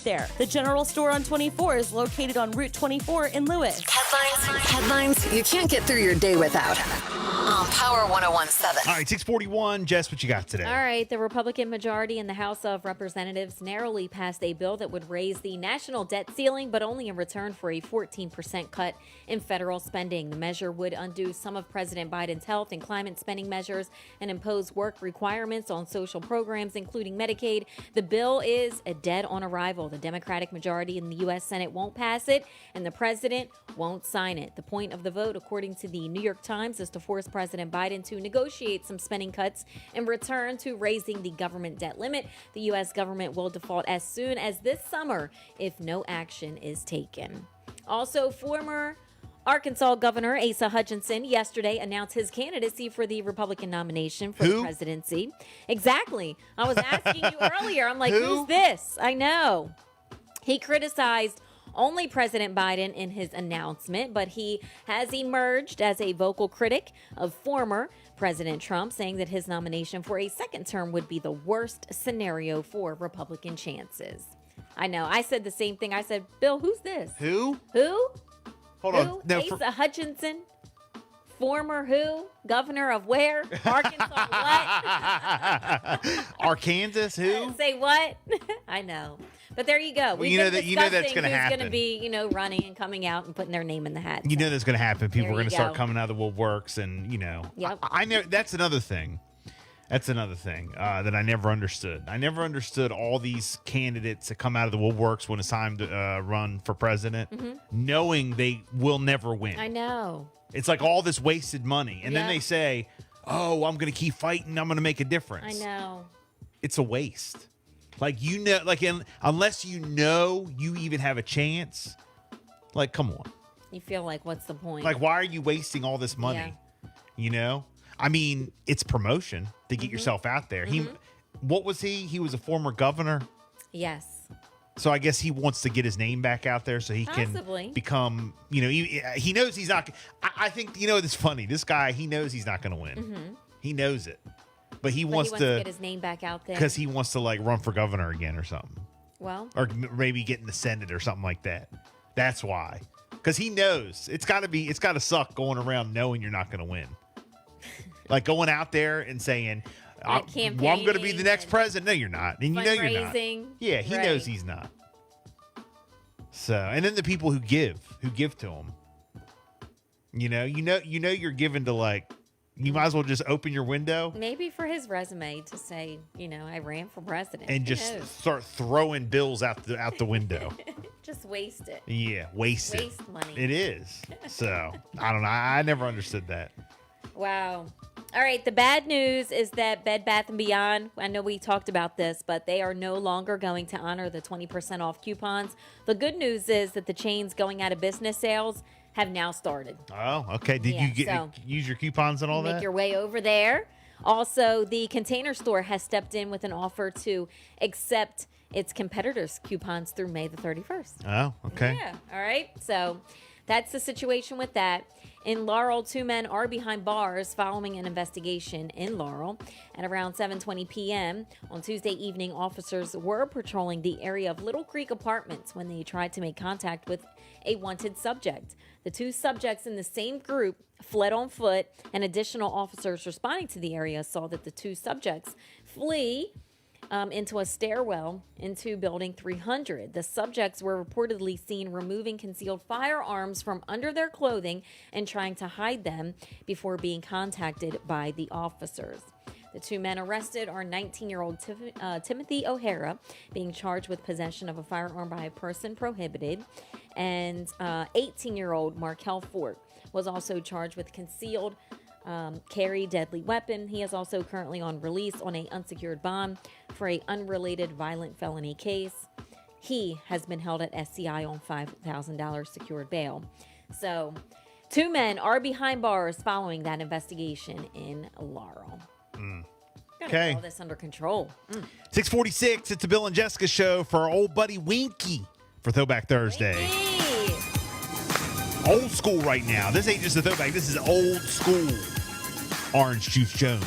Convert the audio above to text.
there. The General Store on 24 is located on Route 24 in Lewis. Headlines you can't get through your day without. On Power 101.7. All right, 641. Jess, what you got today? All right, the Republican majority in the House of Representatives narrowly passed a bill that would raise the national debt ceiling, but only in return for a 14% cut in federal spending. The measure would undo some of President Biden's health and climate spending measures and impose work requirements on social programs, including Medicaid. The bill is dead on arrival. The Democratic majority in the U.S. Senate won't pass it, and the president won't sign it. The point of the vote, according to the New York Times, is to force President Biden to negotiate some spending cuts in return to raising the government debt limit. The U.S. government will default as soon as this summer if no action is taken. Also, former Arkansas Governor Asa Hutchinson yesterday announced his candidacy for the Republican nomination for the presidency. Exactly. I was asking you earlier. I'm like, who's this? I know. He criticized only President Biden in his announcement, but he has emerged as a vocal critic of former President Trump, saying that his nomination for a second term would be the worst scenario for Republican chances. I know. I said the same thing. I said, Bill, who's this? Who? Hold Who? on. No, Asa Hutchinson? Former who? Governor of where? Arkansas what? Arkansas who? Say what? I know. But there you go. Well, you know that's going to happen. Who's going to be, running and coming out and putting their name in the hat. You know that's going to happen. People are going to start go. coming out of the woodworks, and Yep. I know that's another thing. That's another thing that I never understood. I never understood all these candidates that come out of the woodworks when it's time to run for president, knowing they will never win. I know. It's like all this wasted money, and then Yep. they say, "Oh, I'm going to keep fighting. I'm going to make a difference." I know. It's a waste. Unless you even have a chance. Like, come on. You feel like, what's the point? Like, why are you wasting all this money? Yeah. I mean, it's promotion to get yourself out there. What was he? He was a former governor. Yes. So I guess he wants to get his name back out there so he Possibly. can become, he knows he's not. I think, it's funny. This guy, he knows he's not going to win. He knows it. But he wants to get his name back out there. Because he wants to run for governor again or something. Well. Or maybe get in the Senate or something like that. That's why. Because he knows it's got to suck going around knowing you're not going to win. Like going out there and saying, I'm going to be the next president. No, you're not. And you know you're not. Yeah, he knows he's not. So, and then the people who give to him. You're giving to you might as well just open your window. Maybe for his resume to say, I ran for president. And just start throwing bills out the window. Just waste it. Yeah, waste money. It is. So, I don't know. I never understood that. Wow. All right. The bad news is that Bed Bath & Beyond, I know we talked about this, but they are no longer going to honor the 20% off coupons. The good news is that the chain's going out of business sales have now started. Oh, okay. Did you use your coupons and all that? Make your way over there. Also, the Container Store has stepped in with an offer to accept its competitors' coupons through May the 31st. Oh, okay. Yeah. All right. So that's the situation with that. In Laurel, 2 men are behind bars following an investigation in Laurel. At around 7:20 p.m. on Tuesday evening, officers were patrolling the area of Little Creek Apartments when they tried to make contact with a wanted subject. The 2 subjects in the same group fled on foot, and additional officers responding to the area saw that the 2 subjects flee into a stairwell into Building 300. The subjects were reportedly seen removing concealed firearms from under their clothing and trying to hide them before being contacted by the officers. The 2 men arrested are 19-year-old Timothy O'Hara, being charged with possession of a firearm by a person prohibited, and 18-year-old Markel Fort was also charged with concealed carry deadly weapon. He is also currently on release on an unsecured bond for an unrelated violent felony case. He has been held at SCI on $5,000 secured bail. So 2 men are behind bars following that investigation in Laurel. Gotta get all this under control. 646, it's the Bill and Jessica show for our old buddy Winky for Throwback Thursday. Hey. Old school right now. This ain't just a throwback. This is old school. Orange Juice Jones.